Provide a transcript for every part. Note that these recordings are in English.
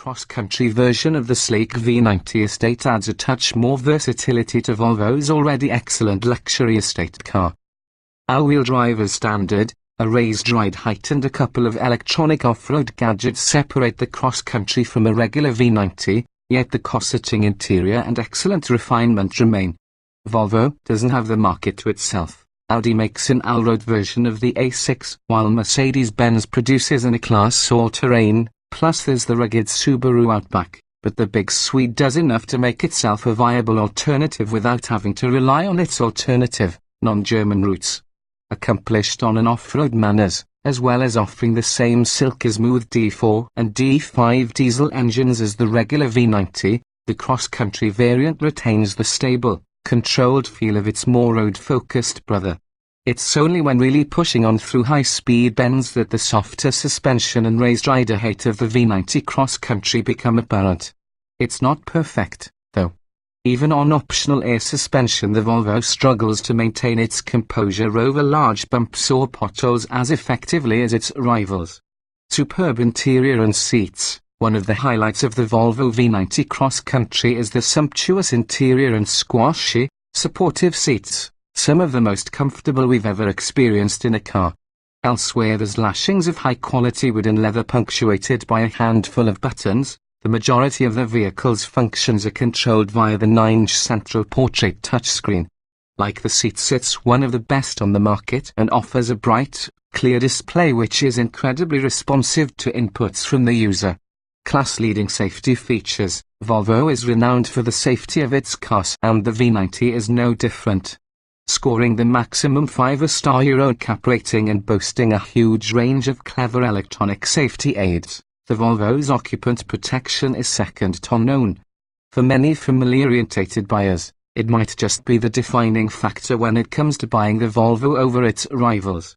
cross-country version of the sleek V90 estate adds a touch more versatility to Volvo's already excellent luxury estate car. All-wheel drive as standard, a raised ride height and a couple of electronic off-road gadgets separate the cross-country from a regular V90, yet the corseting interior and excellent refinement remain. Volvo doesn't have the market to itself. Audi makes an all-road version of the A6, while Mercedes-Benz produces an A-Class all-terrain, plus there's the rugged Subaru Outback, but the big Swede does enough to make itself a viable alternative without having to rely on its alternative, non-German roots. Accomplished on and off-road manners, as well as offering the same silky smooth D4 and D5 diesel engines as the regular V90, the cross-country variant retains the stable, controlled feel of its more road-focused brother. It's only when really pushing on through high-speed bends that the softer suspension and raised rider height of the V90 cross-country become apparent. It's not perfect, though. Even on optional air suspension, the Volvo struggles to maintain its composure over large bumps or potholes as effectively as its rivals. Superb interior and seats. One of the highlights of the Volvo V90 cross-country is the sumptuous interior and squashy, supportive seats, some of the most comfortable we've ever experienced in a car. Elsewhere there's lashings of high-quality wood and leather punctuated by a handful of buttons. The majority of the vehicle's functions are controlled via the 9-inch central portrait touchscreen. Like the seats, it's one of the best on the market and offers a bright, clear display which is incredibly responsive to inputs from the user. Class-leading safety features. Volvo is renowned for the safety of its cars, and the V90 is no different. Scoring the maximum 5-star Euro NCAP rating and boasting a huge range of clever electronic safety aids, the Volvo's occupant protection is second to none. For many familiar-orientated buyers, it might just be the defining factor when it comes to buying the Volvo over its rivals.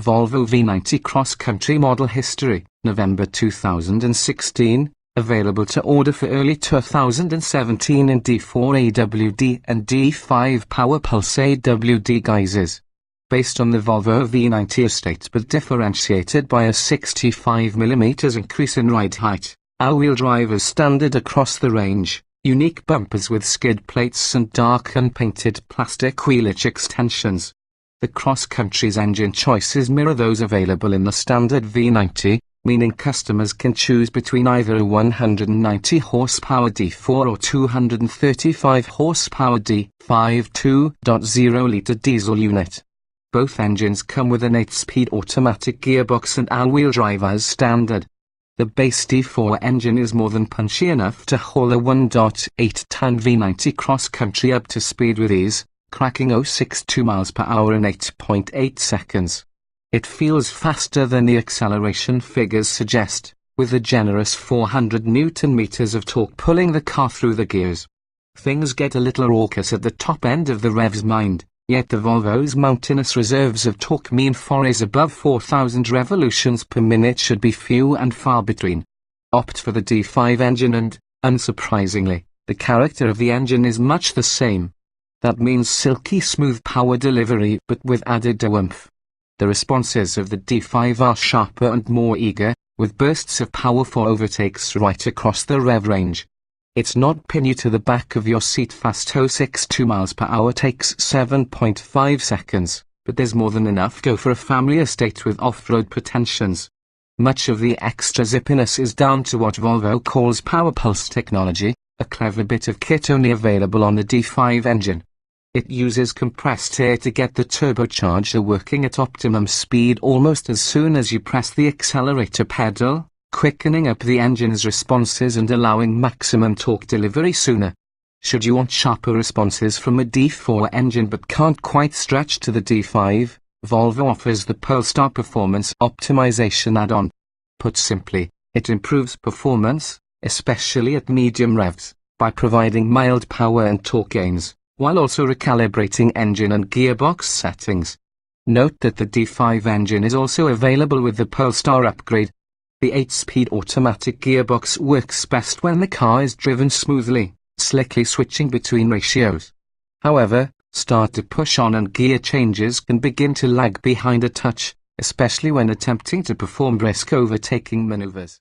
Volvo V90 cross-country model history, November 2016, available to order for early 2017 in D4 AWD and D5 Power Pulse AWD guises. Based on the Volvo V90 estate but differentiated by a 65mm increase in ride height, all-wheel drive is standard across the range, unique bumpers with skid plates and dark unpainted plastic wheelage extensions. The cross-country's engine choices mirror those available in the standard V90, meaning customers can choose between either a 190 horsepower D4 or 235 horsepower D5 2.0-litre diesel unit. Both engines come with an 8-speed automatic gearbox and all-wheel drive as standard. The base D4 engine is more than punchy enough to haul a 1.8-ton V90 cross-country up to speed with ease, cracking 0.62 miles per hour in 8.8 seconds. It feels faster than the acceleration figures suggest, with a generous 400 Nm of torque pulling the car through the gears. Things get a little raucous at the top end of the revs mind, yet the Volvo's mountainous reserves of torque mean forays above 4,000 revolutions per minute should be few and far between. Opt for the D5 engine and, unsurprisingly, the character of the engine is much the same. That means silky smooth power delivery but with added oomph. The responses of the D5 are sharper and more eager, with bursts of powerful overtakes right across the rev range. It's not pin you to the back of your seat fast. 0.62 miles per hour takes 7.5 seconds, but there's more than enough go for a family estate with off-road pretensions. Much of the extra zippiness is down to what Volvo calls power pulse technology, a clever bit of kit only available on the D5 engine. It uses compressed air to get the turbocharger working at optimum speed almost as soon as you press the accelerator pedal, quickening up the engine's responses and allowing maximum torque delivery sooner. Should you want sharper responses from a D4 engine but can't quite stretch to the D5, Volvo offers the Polestar Performance Optimization add-on. Put simply, it improves performance, especially at medium revs, by providing mild power and torque gains, while also recalibrating engine and gearbox settings. Note that the D5 engine is also available with the Polestar upgrade. The 8-speed automatic gearbox works best when the car is driven smoothly, slickly switching between ratios. However, start to push on and gear changes can begin to lag behind a touch, especially when attempting to perform brisk overtaking maneuvers.